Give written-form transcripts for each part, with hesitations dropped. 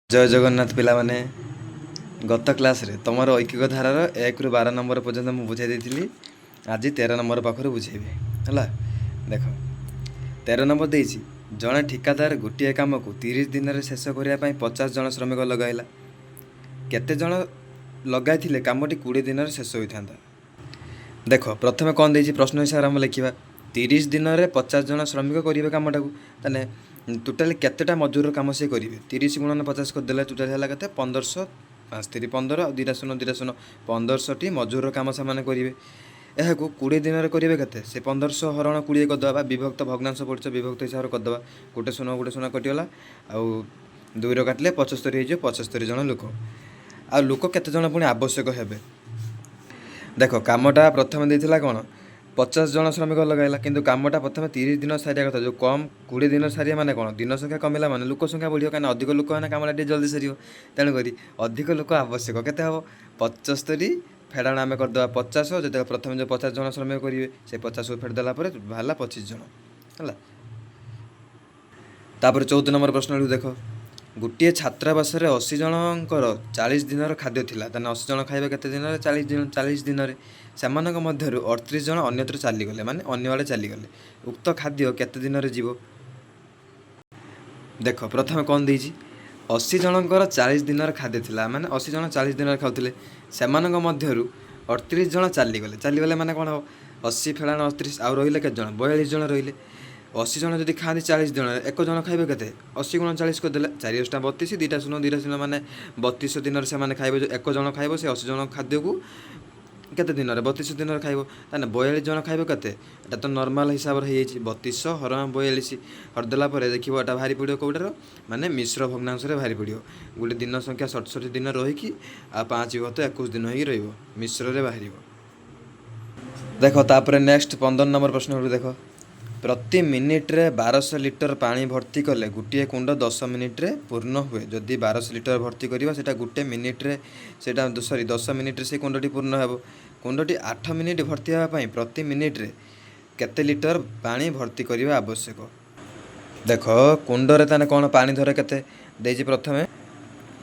जय जगन्नाथ पिला माने गत क्लास रे तुमर ऐकिक धारार 1 ରୁ 12 नंबर पर्यंत मुझे बुझाई देती। आज 13 नंबर पाखर बुझेबी है। देख 13 नंबर देसी जड़े ठिकादार गोटे कम को 30 दिन में शेष करने 50 जन श्रमिक लगाइला। केते जन लगाई कमटी 20 दिन में शेष होता। देख प्रथम कौन दे प्रश्न हिसाब से आम लिखा 30 दिन में 50 जन श्रमिक करेंगे कमटा को ताने टोटाली केतेटा मजूर काम से करेंगे 30 गुणन 50 करदे टोटाल है के 1500 5 3 15 और 2 शून्य 2 शून्य 1500 मजूर काम से करेंगे। यह 20 दिन में करेंगे के से 1500 हरण 20 करदे विभक्त भग्नांश पड़े विभक्त हिसाब से करदे गोटे शून्य कटिगला आउ 2 काटिले 75 हो 75 जन लोक आ लोक केते जन पुणी आवश्यक हेबे। देख कामटा प्रथम देता कौन 50 जन श्रमिक लगाइला किंतु कामटा प्रथम 30 दिन सारिया कथा जो कम 20 दिन सारिया माने कौन दिन संख्या कमिला माने लोक संख्या बढ़िया कहीं अधिक लोक मैंने कामटा टे जल्दी सर तेणुक अधिक लोक आवश्यक के हम 75 फेड़ाण आम करदे 50 जो प्रथम जो 50 जन श्रमिक करेंगे से 50 को फेड़देला बाहर 25 जन है। तापर 14 नंबर प्रश्न देख गोटे छात्रावास 80 जनकर 40 दिन खाद्य थिला 80 जन खाइबे केते दिन 40 दिन से 38 जन अन्यत्र चलीगले माने अन्य आड़े चलीगले उक्त खाद्य केते दिन जीव। देख प्रथम कौन देजी 80 जनकर 40 दिन खाद्य थिला माने 80 जन 40 दिन खाऊले से 38 जन चलीगले माने कौन हम 80 फेड़ाण 38 आउ रही के जन 42 जन रही 80 जन जब खाती 40 जन एक जन खाइबे के 80 गुण 40 करदे 4 32 2 शून्य माने 32 दिन से खाइबे जो एक जन खाइब से 80 जन खाद्य को केते दिन 32 दिन खाइब ताने 42 जन खाइबे केते एटा तो नॉर्मल हिसाब रे 32 हरण 42 हरदेला परे देखिबो एटा भारी पड़ियो कोटार माने मिश्र भग्नांश रे भारी पड़ियो गोटे दिन संख्या 67 दिन रही कि आ 5 विभक्त 21 दिन होई रहइबो मिश्र रे बाहरिबो। देखो तापर नेक्स्ट 15 नंबर प्रश्न रे देखो प्रति मिनिट रे 1200 लिटर पानी भर्ती कले गोटे कुंड 10 मिनिट रे पूर्ण हुए जदि 1200 लिटर भर्ती करवा सेटा गोटे मिनिट रे सेटा सॉरी 10 मिनिट रे से कुंडटी पूर्ण हेबो। कुंडटी 8 मिनिट भर्ती हेबा पई प्रति मिनिट रे केते लिटर पानी भर्ती करवा आवश्यक। देखो कुंड रे ताने कोन पानी धरे केते देजी प्रथमे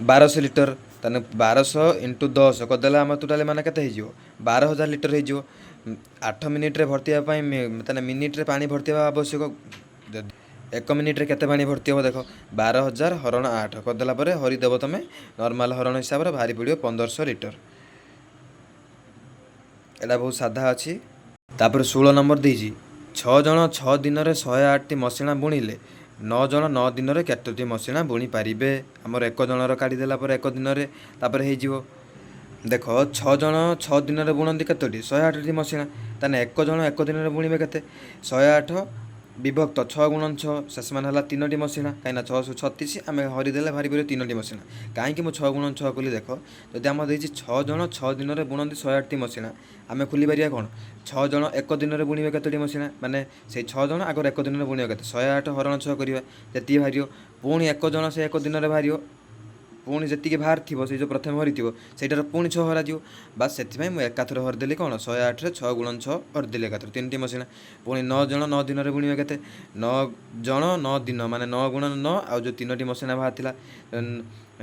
1200 लिटर ताने 1200 × 10 करदेला आम टोटाली माने केते हो 12000 लिटर हो 8 मिनिट रे भर्ती हेबा पई मिनिट रे पानी भर्ती हेबा आवश्यक। 1 मिनिट रे केते पानी भर्ती हो देख 12000 हरण 8 करदेला परे हरि देव तमे नॉर्मल हरण हिसाब रे भारी पड़ियो 1500 लिटर एटा बहुत साधा अच्छी। तापर 16 नंबर देजी 6 जन 6 दिन में 108 टी मसिणा बुणिले 9 जन 9 दिन में केतोटी मसिणा बुणी पारिबे आमर 1 जनर काढ़ीदेला 1 दिन में तापर हो देख 6 जन 6 दिन में बुणती केतोटी 108 टी मसिणा ताने 1 जन 1 दिन में बुणीबे केते 108 विभक्त 6 गुणन 6 शेष मान है 3टी मसिणा कहीं 636 आम हरिदेले भारी पड़े 3टी मसिणा कहीं 6 गुणन 6 कली देख जदि आम देती 6 जन 6 दिन में बुणती 108 टी मसिणा आम खोली पारिया कौन 6 जन 1 दिन में बुणीबे केतोटी मसिणा माने से 6 जन आगर 1 दिन में बुणीबे केते 108 हरण 6 करवा जी बाहर पुणी 1 जन से 1 दिन में बाहर पुणी जी बाहर थी से जो प्रथम हरी थोटार पुणी 6 हर बास से मुझे एकाथर हरदेली कौन 108 रे 6 गुणन 6 हरदेली एकाथर 3टी मसिणा पुणी 9 जन 9 दिन में बुणीबे केते 9 जन 9 दिन माने 9 गुणन 9 आउ जो 3टी मसिणा बाहर थिला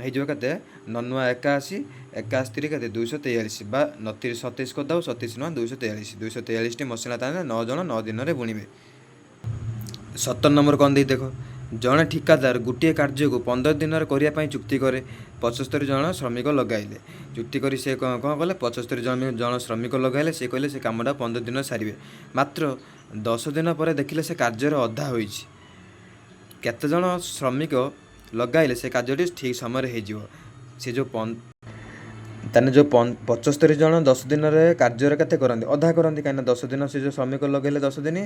हो के 9 81 81 के 243 बा 29 27 करदे 27 9 243 टी मसिणा ताने 9 जन 9 दिन में बुणीबे। 17 नंबर कौन दे देख जड़े ठिकादार गोटे कार्य को 15 दिन करने चुक्ति करे 75 जन श्रमिक लगाइले चुक्ति करी से कौन कले 75 जन श्रमिक लगाइले से कहले से कामटा 15 दिन सारे मात्र 10 दिन पर देखिले से कार्यर अधा होई केते जन श्रमिक लगाइले से कार्य ठीक समय हो से जो ताने जो 75 जन 10 दिन कार्य केते करंती अधा करंती कहीं 10 दिन से जो श्रमिक लगे 10 दिन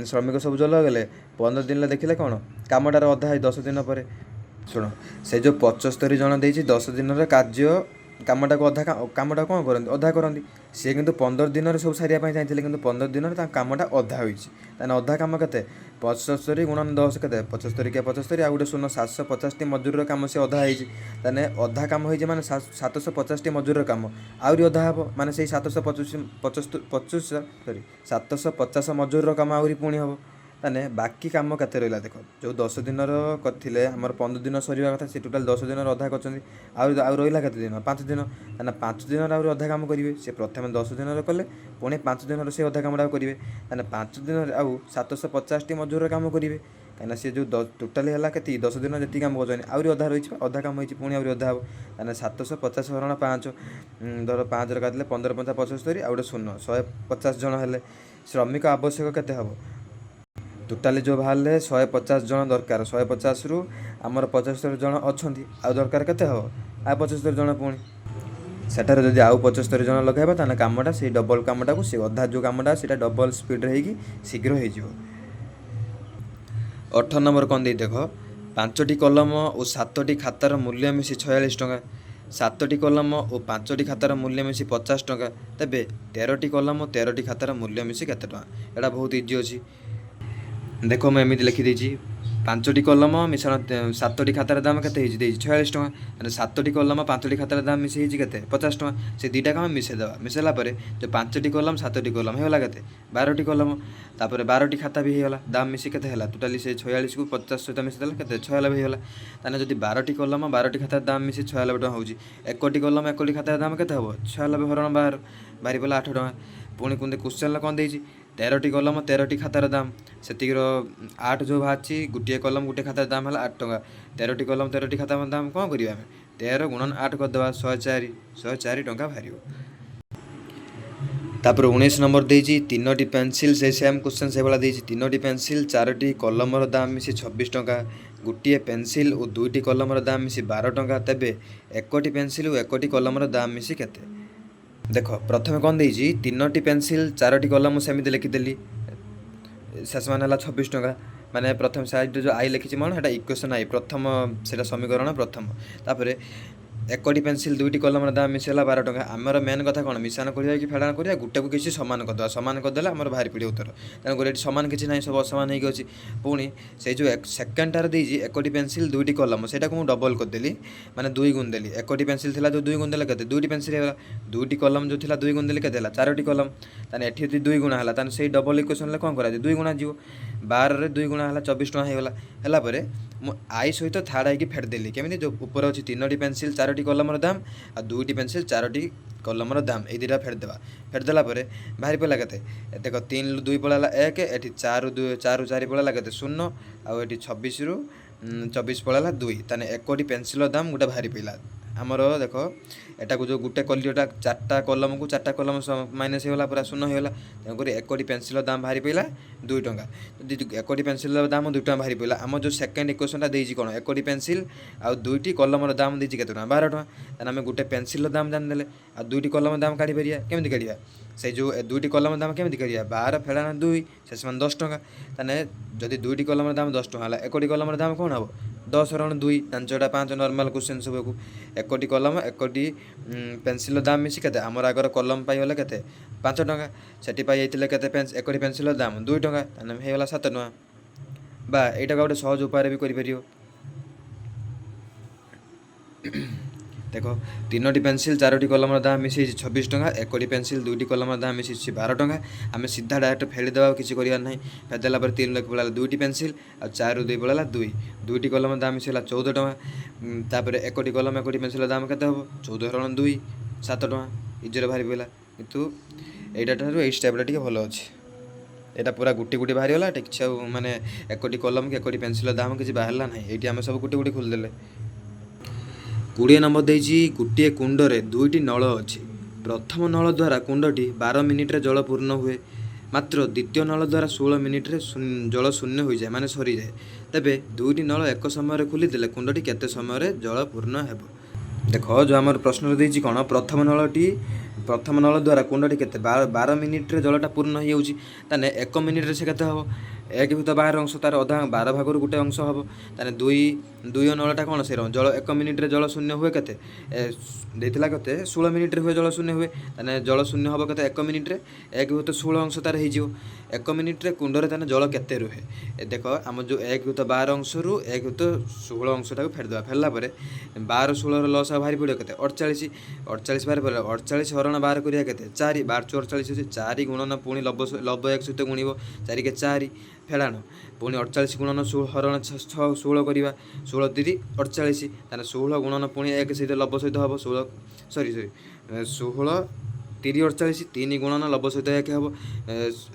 श्रमिक सब जो लगे 15 दिन देखिले कौन कामटार अधा है 10 दिन पर शुण से जो 75 जन देती 10 दिन कार्य कामटा को अधा कामटा कौन करती अधा करती सी कितु 15 दिन सब सारे चाहिए कि 15 दिन कामटा अधा होने अधा कम के 75 गुणन 10 के 75 के 75 आ गए 750 टी मजूर कम से अधा होने अधा कम हो माने 750 टी मजूर कम आहरी अधा हे माने से 750 सॉरी 750 मजूर कम आहरी पुणी हम ତାହେଲେ ବାକି କାମ କେତେ ରହିଲା ଦେଖ, ଯେଉଁ 10 ଦିନର କରିଥିଲେ ଆମର 15 ଦିନ ସରିବା କଥା, ସେ ଟୋଟାଲ୍ 10 ଦିନର ଅଧା କରିଛନ୍ତି। ଆଉ ରହିଲା କେତେ ଦିନ? 5 ଦିନ। ତାହେଲେ 5 ଦିନର ଆହୁରି ଅଧା କାମ କରିବେ। ସେ ପ୍ରଥମେ 10 ଦିନର କଲେ, ପୁଣି 5 ଦିନର ସେ ଅଧା କାମଟା କରିବେ। ତାହେଲେ 5 ଦିନରେ ଆଉ 750ଟି ମଜୁରର କାମ କରିବେ। କାହିଁକିନା ସେ ଯେଉଁ ଟୋଟାଲି ହେଲା କେତିକି 10 ଦିନ ଯେତିକି କାମ କରୁଛନ୍ତି, ଆହୁରି ଅଧା ରହିଛି, ଅଧା କାମ ହେଇଛି, ପୁଣି ଆହୁରି ଅଧା ହେବ। ତାହେଲେ 750 ହରଣ 5, ଧର 5ରେ କାଟିଲେ 15 5 75, ଆଉ ଗୋଟେ ଶୂନ, 150 ଜଣ ହେଲେ ଶ୍ରମିକ ଆବଶ୍ୟକ କେତେ ହେବ? ଟୋଟାଲି ଯେଉଁ ବାହାରିଲେ 150 ଜଣ ଦରକାର। 150ରୁ ଆମର 75 ଜଣ ଅଛନ୍ତି, ଆଉ ଦରକାର କେତେ ହେବ? ଆଉ 75 ଜଣ। ପୁଣି ସେଠାରେ ଯଦି ଆଉ 75 ଜଣ ଲଗାଇବା, ତାହେଲେ କାମଟା ସେଇ ଡବଲ୍ କାମଟାକୁ, ସେ ଅଧା ଯେଉଁ କାମଟା ସେଇଟା ଡବଲ୍ ସ୍ପିଡ଼ରେ ହେଇକି ଶୀଘ୍ର ହେଇଯିବ। 18 ନମ୍ବର କ'ଣ ଦେଇ ଦେଖ, 5ଟି କଲମ ଓ 7ଟି ଖାତାର ମୂଲ୍ୟ ମିଶି 46 ଟଙ୍କା। 7ଟି କଲମ ଓ 5ଟି ଖାତାର ମୂଲ୍ୟ ମିଶି 50 ଟଙ୍କା। ତେବେ 13ଟି କଲମ ଓ 13ଟି ଖାତାର ମୂଲ୍ୟ ମିଶି କେତେ ଟଙ୍କା? ଏଇଟା ବହୁତ ଇଜି ଅଛି। ଦେଖ ମୁଁ ଏମିତି ଲେଖିଦେଇଛି, 5ଟି କଲମ ମିଶାଣ 7ଟି ଖାତାର ଦାମ କେତେ ହେଇଛି? ଦେଇଛି 46 ଟଙ୍କା। ମାନେ 7ଟି କଲମ 5ଟି ଖାତାର ଦାମ ମିଶି ହେଇଛି କେତେ? 50 ଟଙ୍କା। ସେ ଦୁଇଟାକୁ ଆମେ ମିଶାଇଦେବା। ମିଶାଇଲା ପରେ ଯେଉଁ 5ଟି କଲମ 7ଟି କଲମ ହେଇଗଲା କେତେ? 12ଟି କଲମ। ତାପରେ 12ଟି ଖାତା ବି ହେଇଗଲା। ଦାମ ମିଶି କେତେ ହେଲା? ଟୋଟାଲି ସେ 46କୁ 50 ସହିତ ମିଶାଇଦେଲା କେତେ? 96 ହେଇଗଲା। ତାହେଲେ ଯଦି 12ଟି କଲମ 12ଟି ଖାତାର ଦାମ ମିଶି 96 ଟଙ୍କା ହେଉଛି, 1ଟି କଲମ 1ଟି ଖାତାର ଦାମ କେତେ ହେବ? 96 ହରଣ 12, ବାହାରି ପଡ଼ିଲା 8 ଟଙ୍କା। ପୁଣି କ୍ୱେଶ୍ଚନରେ କ'ଣ ଦେଇଛି? 13ଟି କଲମ 13ଟି ଖାତାର ଦାମ, ସେତିକିର 8 ଯେଉଁ ବାହାରିଛି, ଗୋଟିଏ କଲମ ଗୋଟିଏ ଖାତାର ଦାମ ହେଲା 8 ଟଙ୍କା। 13ଟି କଲମ 13ଟି ଖାତାର ଦାମ କ'ଣ କରିବା ଆମେ? 13 ଗୁଣନ 8 କରିଦେବା, 104 ଟଙ୍କା ବାହାରିବ। ତାପରେ 19 ନମ୍ବର ଦେଇଛି, 3ଟି ପେନ୍ସିଲ୍, ସେ ସେମ୍ କ୍ୱେଶ୍ଚନ୍ ସେଇଭଳିଆ ଦେଇଛି। 3ଟି ପେନ୍ସିଲ୍ 4ଟି କଲମର ଦାମ ମିଶି 26 ଟଙ୍କା। ଗୋଟିଏ ପେନ୍ସିଲ୍ ଓ 2ଟି କଲମର ଦାମ ମିଶି 12 ଟଙ୍କା। ତେବେ 1ଟି ପେନ୍ସିଲ୍ ଓ 1ଟି କଲମର ଦାମ ମିଶି କେତେ? ଦେଖ ପ୍ରଥମେ କ'ଣ ଦେଇଛି, 3ଟି ପେନ୍ସିଲ୍ 4ଟି କଲମ ସେମିତି ଲେଖିଦେଲି, ଶେଷ ମାନେ ହେଲା 26 ଟଙ୍କା। ମାନେ ପ୍ରଥମ ସାଇଡ଼୍ରେ ଯେଉଁ ଆଇ ଲେଖିଛି କ'ଣ, ସେଇଟା ଇକ୍ୱେସନ୍ ଆଇ, ପ୍ରଥମ ସେଇଟା ସମୀକରଣ ପ୍ରଥମ। ତାପରେ 1ଟି ପେନ୍ସିଲ୍ 2ଟି କଲମର ଦାମ ମିଶି ହେଲା 12 ଟଙ୍କା। ଆମର ମେନ୍ କଥା କ'ଣ, ମିଶାଣ କରିବା କି ଫେଡ଼ାଣ କରିବା? ଗୋଟେକୁ କିଛି ସମାନ କରିଦେବା। ସମାନ କରିଦେଲେ ଆମର ବାହାରି ପଡ଼ିବ ଉତ୍ତର। ତେଣୁକରି ଏଠି ସମାନ କିଛି ନାହିଁ, ସବୁ ଅସମାନ ହେଇକି ଅଛି। ପୁଣି ସେଇ ଯେଉଁ ସେକେଣ୍ଡଟାରେ ଦେଇଛି 1ଟି ପେନ୍ସିଲ୍ 2ଟି କଲମ, ସେଇଟାକୁ ମୁଁ ଡବଲ୍ କରିଦେଲି, ମାନେ 2 ଗୁଣ ଦେଲି। 1ଟି ପେନ୍ସିଲ୍ ଥିଲା ଯେଉଁ 2 ଗୁଣ ଦେଲେ କେତେ? 2ଟି ପେନ୍ସିଲ୍ ହେଇଗଲା। 2ଟି କଲମ ଯେଉଁ ଥିଲା 2 ଗୁଣ ଦେଲି କେତେ ହେଲା? 4ଟି କଲମ। ତାହେଲେ ଏଠି ଯଦି 2 ଗୁଣା ହେଲା, ତାହେଲେ ସେଇ ଡବଲ୍ ଇକ୍ୱେସନ୍ରେ କ'ଣ କରାଯିବ? 2 ଗୁଣା ଯିବ। 12ରେ 2 ଗୁଣା ହେଲା 24 ଟଙ୍କା ହେଇଗଲା। ହେଲା ପରେ ମୁଁ ଆଇ ସହିତ ଥାର୍ଡ଼ ଆଇକି ଫେଡ଼ିଦେଲି। କେମିତି? ଯେଉଁ ଉପରେ ଅଛି 3ଟି ପେନ୍ସିଲ୍ 4ଟି କଲମର ଦାମ, ଆଉ 2ଟି ପେନ୍ସିଲ୍ 4ଟି କଲମର ଦାମ, ଏଇ ଦୁଇଟା ଫେଡ଼ିଦେବା। ଫେଡ଼ିଦେଲା ପରେ ବାହାରି ପଡ଼ିଲା କେତେ? ଦେଖ 3ରୁ 2 ପଳାଇଲା 1, ଏଠି 4ରୁ 4 ପଳାଇଲା କେତେ? 0, ଆଉ ଏଠି 26ରୁ 24 ପଳାଇଲା 2। ତାହେଲେ 1ଟି ପେନ୍ସିଲ୍ର ଦାମ ଗୋଟେ ବାହାରି ପଡ଼ିଲା ଆମର। ଦେଖ ଏଟାକୁ ଯେଉଁ ଗୋଟେ କଲିଟା 4ଟା କଲମକୁ 4ଟା କଲମ ମାଇନସ୍ ହେଇଗଲା, ପୁରା 0 ହେଇଗଲା। ତେଣୁକରି 1ଟି ପେନ୍ସିଲ୍ର ଦାମ ବାହାରି ପଡ଼ିଲା 2 ଟଙ୍କା। ଯଦି 1ଟି ପେନ୍ସିଲ୍ର ଦାମ 2 ଟଙ୍କା ବାହାରି ପଡ଼ିଲା, ଆମର ଯେଉଁ ସେକେଣ୍ଡ ଇକ୍ୱେସନ୍ଟା ଦେଇଛି କ'ଣ, 1ଟି ପେନ୍ସିଲ୍ ଆଉ 2ଟି କଲମର ଦାମ ଦେଇଛି କେତେ ଟଙ୍କା? 12 ଟଙ୍କା। ତାହେଲେ ଆମେ ଗୋଟେ ପେନ୍ସିଲ୍ର ଦାମ ଜାଣିଦେଲେ, ଆଉ 2ଟି କଲମର ଦାମ କାଢ଼ିପାରିବା। କେମିତି କାଢ଼ିବା? ସେଇ ଯେଉଁ 2ଟି କଲମର ଦାମ କେମିତି କରିବା? 12 ଫେଡ଼ାଣ 2, ଶେଷ ମାନେ 10 ଟଙ୍କା। ତାହେଲେ ଯଦି 2ଟି କଲମର ଦାମ 10 ଟଙ୍କା ହେଲା, 1ଟି କଲମର ଦାମ କ'ଣ ହେବ? 10 ହରଣ 2, 5 5 ନର୍ମାଲ୍ କ୍ୱେଶ୍ଚନ୍ ସବୁକୁ। 1ଟି କଲମ 1ଟି ପେନ୍ସିଲ୍ର ଦାମ ମିଶି କେତେ? ଆମର ଆଗର କଲମ ପାଇଗଲେ କେତେ? 5 ଟଙ୍କା। ସେଠି ପାଇଯାଇଥିଲେ କେତେ? 1ଟି ପେନ୍ସିଲ୍ର ଦାମ 2 ଟଙ୍କା। ତାହେଲେ ହେଇଗଲା 7 ଟଙ୍କା। ବା ଏଇଟାକୁ ଗୋଟେ ସହଜ ଉପାୟରେ ବି କରିପାରିବ। ଦେଖ 3ଟି ପେନ୍ସିଲ୍ 4ଟି କଲମର ଦାମ ମିଶିଛି 26 ଟଙ୍କା। 1ଟି ପେନ୍ସିଲ୍ 2ଟି କଲମର ଦାମ ମିଶିଛି 12 ଟଙ୍କା। ଆମେ ସିଧା ଡାଇରେକ୍ଟ ଫେଡ଼ିଦେବା, ଆଉ କିଛି କରିବାର ନାହିଁ। ଫେଡ଼ିଦେଲା ପରେ 3 ଲେଖି ପଳାଇଲା 2ଟି ପେନ୍ସିଲ୍, ଆଉ 4ରୁ 2 ପଳାଇଲା 2। 2ଟି କଲମର ଦାମ ମିଶିଲା 14 ଟଙ୍କା। ତାପରେ 1ଟି କଲମ 1ଟି ପେନ୍ସିଲ୍ର ଦାମ କେତେ ହେବ? 14 ହରଣ 2, 7 ଟଙ୍କା। ଇଜିରେ ବାହାରି ପଡ଼ିଲା। କିନ୍ତୁ ଏଇଟା ଠାରୁ ଏଇ ଷ୍ଟେପ୍ଟା ଟିକେ ଭଲ ଅଛି। ଏଇଟା ପୁରା ଗୋଟି ଗୋଟି ବାହାରିଗଲା। କିଛି ଆଉ ମାନେ 1ଟି କଲମ କି 1ଟି ପେନ୍ସିଲ୍ର ଦାମ କିଛି ବାହାରିଲା ନାହିଁ। ଏଇଠି ଆମେ ସବୁ ଗୋଟି ଗୋଟି ଖୋଲିଦେଲେ। 20 ନମ୍ବର ଦେଇଛି, ଗୋଟିଏ କୁଣ୍ଡରେ 2ଟି ନଳ ଅଛି। ପ୍ରଥମ ନଳ ଦ୍ୱାରା କୁଣ୍ଡଟି 12 ମିନିଟ୍ରେ ଜଳ ପୂର୍ଣ୍ଣ ହୁଏ। ମାତ୍ର ଦ୍ୱିତୀୟ ନଳ ଦ୍ୱାରା 16 ମିନିଟ୍ରେ ଜଳ ଶୂନ୍ୟ ହୋଇଯାଏ, ମାନେ ସରିଯାଏ। ତେବେ 2ଟି ନଳ ଏକ ସମୟରେ ଖୋଲିଦେଲେ କୁଣ୍ଡଟି କେତେ ସମୟରେ ଜଳ ପୂର୍ଣ୍ଣ ହେବ? ଦେଖ ଯେଉଁ ଆମର ପ୍ରଶ୍ନରେ ଦେଇଛି କ'ଣ, ପ୍ରଥମ ନଳ ଦ୍ୱାରା କୁଣ୍ଡଟି କେତେ 12 ମିନିଟ୍ରେ ଜଳଟା ପୂର୍ଣ୍ଣ ହୋଇଯାଉଛି। ତାହେଲେ 1 ମିନିଟ୍ରେ ସେ କେତେ ହେବ? 1 ଭିତ 12 ଅଂଶ, ତା'ର ଅଧା 12 ଭାଗରୁ ଗୋଟେ ଅଂଶ ହେବ। ତାହେଲେ 2 ନଳଟା କ'ଣ ସେ ଜଳ 1 ମିନିଟ୍ରେ ଜଳ ଶୂନ୍ୟ ହୁଏ କେତେ? ଦେଇଥିଲା କେତେ? 16 ମିନିଟ୍ରେ ହୁଏ, ଜଳ ଶୂନ୍ୟ ହୁଏ। ତାହେଲେ ଜଳ ଶୂନ୍ୟ ହେବ କେତେ? 1 ମିନିଟ୍ରେ। 1 ଭିତ 16 ଅଂଶ ତା'ର ହେଇଯିବ। 1 ମିନିଟ୍ରେ କୁଣ୍ଡରେ ତାହେଲେ ଜଳ କେତେ ରୁହେ? ଦେଖ ଆମର ଯେଉଁ 1 ଭିତ 12 ଅଂଶରୁ 1 ଭିତ 16 ଅଂଶଟାକୁ ଫେଡ଼ିଦେବା। ଫେରିଲା ପରେ 12 16ର ଲସ୍ ଆଉ ବାହାରି ପଡ଼ିବ କେତେ? 48। 48 ବାହାରି ପଡ଼ିବ। 48 ହରଣ 12 କରିବା କେତେ? 4। 12 × 48 ଅଛି। 4 ଗୁଣନ ପୁଣି ଲବ 1 ସହିତ ଗୁଣିବ, 4 × 4, ଫେଡ଼ାଣ ପୁଣି 48 ଗୁଣନ ହରଣ 16 କରିବା 16 ତିରି 48 ତାହେଲେ 16 ଗୁଣନ ପୁଣି 1 ସହିତ ଲବ ସହିତ ହେବ 16 ତିରି 48 3 ଗୁଣନ ଲବ ସହିତ 1 ହେବ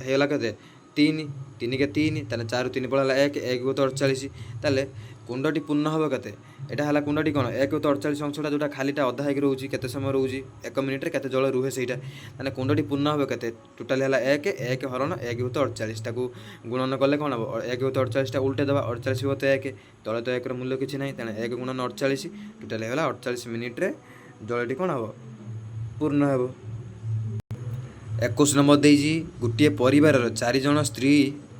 ହେଇଗଲା କେତେ 3 3 କେ 3 ତାହେଲେ 4 3 ପଳେଇଲା 1 1 କୁ 48 ତାହେଲେ କୁଣ୍ଡଟି ପୂର୍ଣ୍ଣ ହେବ କେତେ ଏଇଟା ହେଲା କୁଣ୍ଡଟି କ'ଣ 1 କୁ 48 ଅଂଶଟା ଯେଉଁଟା ଖାଲିଟା ଅଧା ହେଇକି ରହୁଛି କେତେ ସମୟ ରହୁଛି 1 ମିନିଟ୍ରେ କେତେ ଜଳ ରୁହେ ସେଇଟା ତାହେଲେ କୁଣ୍ଡଟି ପୂର୍ଣ୍ଣ ହେବ କେତେ ଟୋଟାଲି ହେଲା 1 ହରଣ 1 କୁ 48 ତାକୁ ଗୁଣନ କଲେ କ'ଣ ହେବ 1 କୁ 48ଟା ଉଲ୍ଟେଇ ଦେବା 48 କୁ 1 ତଳେ ତ 1ର ମୂଲ୍ୟ କିଛି ନାହିଁ ତେଣୁ 1 ଗୁଣନ 48 ଟୋଟାଲି ହେଲା 48 ମିନିଟ୍ରେ ଜଳଟି କ'ଣ ହେବ ପୂର୍ଣ୍ଣ ହେବ। 21 ନମ୍ବର ଦେଇଛି ଗୋଟିଏ ପରିବାରର 4 ଜଣ ସ୍ତ୍ରୀ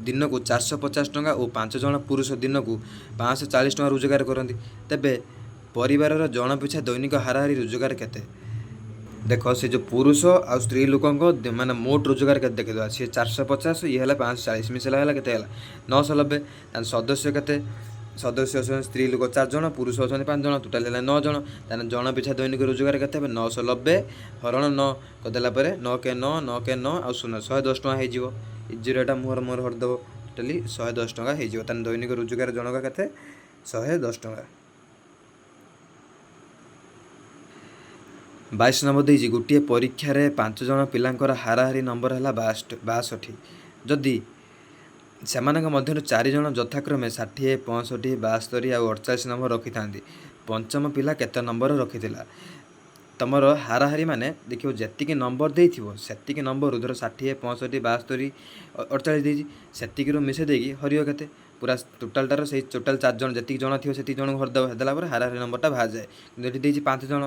ଦିନକୁ 450 ଟଙ୍କା ଓ 5 ଜଣ ପୁରୁଷ ଦିନକୁ 540 ଟଙ୍କା ରୋଜଗାର କରନ୍ତି ତେବେ ପରିବାରର ଜଣ ପିଛା ଦୈନିକ ହାରାହାରି ରୋଜଗାର କେତେ ଦେଖ ସେ ଯେଉଁ ପୁରୁଷ ଆଉ ସ୍ତ୍ରୀ ଲୋକଙ୍କ ମାନେ ମୋଟ ରୋଜଗାର କେତେ ଦେଖିଦେବା ସିଏ 450 ଇଏ ହେଲା 540 ମିଶିଲା ହେଲା କେତେ ହେଲା 990 ତାହେଲେ ସଦସ୍ୟ କେତେ ସଦସ୍ୟ ଅଛନ୍ତି ସ୍ତ୍ରୀ ଲୋକ 4 ଜଣ ପୁରୁଷ ଅଛନ୍ତି 5 ଜଣ ଟୋଟାଲ ହେଲା 9 ଜଣ ତାହେଲେ ଜଣ ପିଛା ଦୈନିକ ରୋଜଗାର କେତେ ହେବ 990 ହରଣ 9 କରିଦେଲା ପରେ 9 କେ 9 9 କେ 9 ଆଉ 0 110 ଟଙ୍କା ହେଇଯିବ ଜିରୋଟା ମୋର ହରିଦେବ ଟୋଟାଲି 110 ଟଙ୍କା ହେଇଯିବ ତାହେଲେ ଦୈନିକ ରୋଜଗାର ଜଣକା କେତେ 110 ଟଙ୍କା। 22 ନମ୍ବର ଦେଇଛି ଗୋଟିଏ ପରୀକ୍ଷାରେ 5 ଜଣ ପିଲାଙ୍କର ହାରାହାରି ନମ୍ବର ହେଲା 62 ଯଦି ସେମାନଙ୍କ ମଧ୍ୟରୁ 4 ଜଣ ଯଥାକ୍ରମେ 60 65 72 ଆଉ 48 ନମ୍ବର ରଖିଥାନ୍ତି ପଞ୍ଚମ ପିଲା କେତେ ନମ୍ବର ରଖିଥିଲା ତୁମର ହାରାହାରି ମାନେ ଦେଖିବ ଯେତିକି ନମ୍ବର ଦେଇଥିବ ସେତିକି ନମ୍ବରରୁ ଧର 60 65 72 48 ଦେଇଛି ସେତିକିରୁ ମିଶାଇ ଦେଇକି ହରିବ କେତେ ପୁରା ଟୋଟାଲଟାର ସେଇ ଟୋଟାଲ 4 ଜଣ ଯେତିକି ଜଣ ଥିବ ସେତିକି ଜଣକୁ ହରିଦେବ ହେଦେଲା ପରେ ହାରାହାରି ନମ୍ବରଟା ବାହାରିଯାଏ କିନ୍ତୁ ଏଠି ଦେଇଛି 5 ଜଣ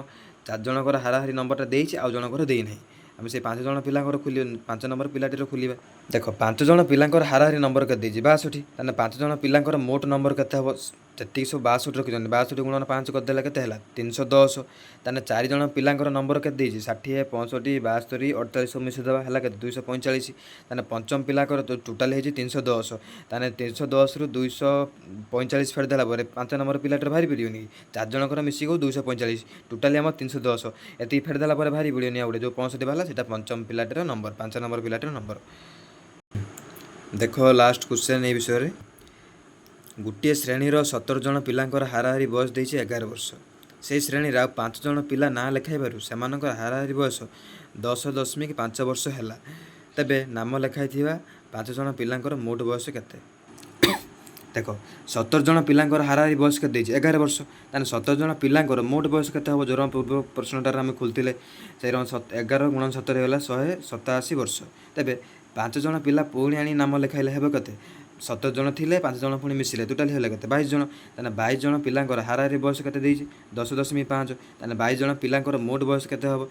4 ଜଣଙ୍କର ହାରାହାରି ନମ୍ବରଟା ଦେଇଛି ଆଉ ଜଣଙ୍କର ଦେଇନାହିଁ ଆମେ ସେ 5 ଜଣ ପିଲାଙ୍କର ଖୋଲିବା 5 ନମ୍ବର ପିଲାଟିର ଖୋଲିବା ଦେଖ 5 ଜଣ ପିଲାଙ୍କର ହାରାହାରି ନମ୍ବର କେତେ ଦେଇଛି 62 ତାହେଲେ 5 ଜଣ ପିଲାଙ୍କର ମୋଟ ନମ୍ବର କେତେ ହେବ ଯେତିକି ସବୁ 62 ରଖିଛନ୍ତି 62 ଗୁଣନ 5 କରିଦେଲେ କେତେ ହେଲା 310 ତାହେଲେ 4 ଜଣ ପିଲାଙ୍କର ନମ୍ବର କେତେ ଦେଇଛି 60 65 72 48 ସବୁ ମିଶାଇଦେବା ହେଲା କେତେ 245 ତାହେଲେ ପଞ୍ଚମ ପିଲାଙ୍କର ଟୋଟାଲ ହେଇଛି 310 ତାହେଲେ 310ରୁ 245 ଫେଡ଼ିଦେଲା ପରେ 5 ନମ୍ବର ପିଲାଟିର ବାହାରି ପାରିବନି କି 4 ଜଣଙ୍କର ମିଶିକି 245 ଟୋଟାଲି ଆମର 310 ଏତିକି ଫେଡ଼ିଦେଲା ପରେ ବାହାରି ପଡ଼ିବନି ଆଉ ଗୋଟେ ଯେଉଁ 65 ବାହାରିଲା ସେଇଟା ପଞ୍ଚମ ପିଲାଟିର ନମ୍ବର 5 ନମ୍ବର ପିଲାଟିର ନମ୍ବର। ଦେଖ ଲାଷ୍ଟ କ୍ୱେଶ୍ଚନ୍ এই ବିଷୟରେ ଗୋଟିଏ ଶ୍ରେଣୀର 17 ଜଣ ପିଲାଙ୍କର ହାରାହାରି ବୟସ ଦେଇଛି 11 ବର୍ଷ ସେହି ଶ୍ରେଣୀରେ ଆଉ 5 ଜଣ ପିଲା ନାଁ ଲେଖାଇବାରୁ ସେମାନଙ୍କର ହାରାହାରି ବୟସ 10.5 ବର୍ଷ ହେଲା ତେବେ ନାମ ଲେଖାଇଥିବା 5 ଜଣ ପିଲାଙ୍କର ମୋଟ ବୟସ କେତେ ଦେଖ 17 ଜଣ ପିଲାଙ୍କର ହାରାହାରି ବୟସ କେତେ ଦେଇଛି 11 ବର୍ଷ ତାହେଲେ 17 ଜଣ ପିଲାଙ୍କର ମୋଟ ବୟସ କେତେ ହେବ ଯୋଉ ପୂର୍ବ ପ୍ରଶ୍ନଟାରେ ଆମେ ଖୋଲିଥିଲେ ସେଇ 11 ଗୁଣନ 17 ହେଇଗଲା 187 ବର୍ଷ ତେବେ 5 ଜଣ ପିଲା ପୁଣି ଆଣି ନାମ ଲେଖାଇଲେ ହେବ କେତେ 17 ଜଣ ଥିଲେ 5 ଜଣ ପୁଣି ମିଶିଲେ ଟୋଟାଲି ହେଲେ କେତେ 22 ଜଣ ତାହେଲେ 22 ଜଣ ପିଲାଙ୍କର ହାରାହାରି ବୟସ କେତେ ଦେଇଛି 10.5 ତାହେଲେ 22 ଜଣ ପିଲାଙ୍କର ମୋଟ ବୟସ କେତେ ହେବ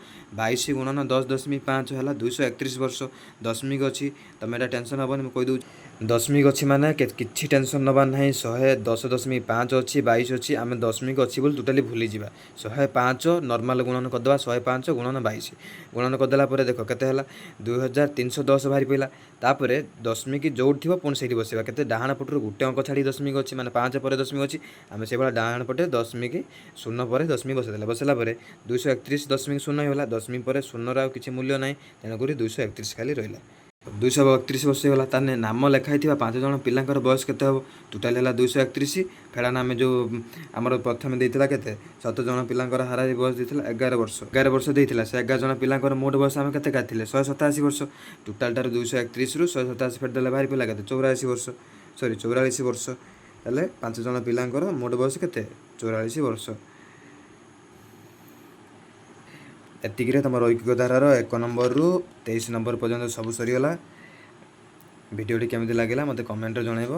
22 ଗୁଣନ 10.5 ହେଲା 231 ବର୍ଷ ଦଶମିକ ଅଛି ତମେ ଏଇଟା ଟେନସନ୍ ହେବନି ମୁଁ କହିଦେଉଛି ଦଶମିକ ଅଛି ମାନେ କିଛି ଟେନସନ୍ ନେବାର ନାହିଁ 110.5 ଅଛି 22 ଅଛି ଆମେ ଦଶମିକ ଅଛି ବୋଲି ଟୋଟାଲି ଭୁଲିଯିବା 105 ନର୍ମାଲ ଗୁଣନ କରିଦେବା 105 ଗୁଣନ 22 ଗୁଣନ କରିଦେଲା ପରେ ଦେଖ କେତେ ହେଲା 2310 ବାହାରି ପଡ଼ିଲା ତାପରେ ଦଶମିକ ଯୋଉଠି ଥିବ ପୁଣି ସେଇଠି ବସିବା କେତେ ଡାହାଣ ପଟରୁ ଗୋଟେ ଅଙ୍କ ଛାଡ଼ି ଦଶମିକ ଅଛି ମାନେ 5 ପରେ ଦଶମିକ ଅଛି ଆମେ ସେଇଭଳିଆ ଡାହାଣ ପଟେ ଦଶମିକ 0 ପରେ ଦଶମିକ ବସାଇଦେଲେ ବସାଇଲା ପରେ 231.0 ହେଇଗଲା ଦଶମିକ ପରେ 0ର ଆଉ କିଛି ମୂଲ୍ୟ ନାହିଁ ତେଣୁକରି 231 ଖାଲି ରହିଲା 231 ବସିଗଲା ତାହେଲେ ନାମ ଲେଖା ହେଇଥିବା 5 ଜଣ ପିଲାଙ୍କର ବୟସ କେତେ ହେବ ଟୋଟାଲ ହେଲା 231 ଫେଡ଼ାନ ଆମେ ଯେଉଁ ଆମର ପ୍ରଥମେ ଦେଇଥିଲା କେତେ 17 ଜଣ ପିଲାଙ୍କର ହାରାହାରି ବୟସ ଦେଇଥିଲା 11 ବର୍ଷ ଦେଇଥିଲା ସେ 11 ଜଣ ପିଲାଙ୍କର ମୋଟ ବୟସ ଆମେ କେତେ କାଟିଥିଲେ 187 ବର୍ଷ ଟୋଟାଲଟାରୁ 231ରୁ 187 ଫେଡ଼ିଦେଲେ ବାହାରି ପଡ଼ିଲା କେତେ 84 ବର୍ଷ 44 ବର୍ଷ ତାହେଲେ 5 ଜଣ ପିଲାଙ୍କର ମୋଟ ବୟସ କେତେ 44 ବର୍ଷ। ଏତିକିରେ ତୁମର ଐକିକ ଧାରାର 1 ନମ୍ବରରୁ 23 ନମ୍ବର ପର୍ଯ୍ୟନ୍ତ ସବୁ ସରିଗଲା ଭିଡ଼ିଓଟି କେମିତି ଲାଗିଲା ମୋତେ କମେଣ୍ଟରେ ଜଣାଇବ।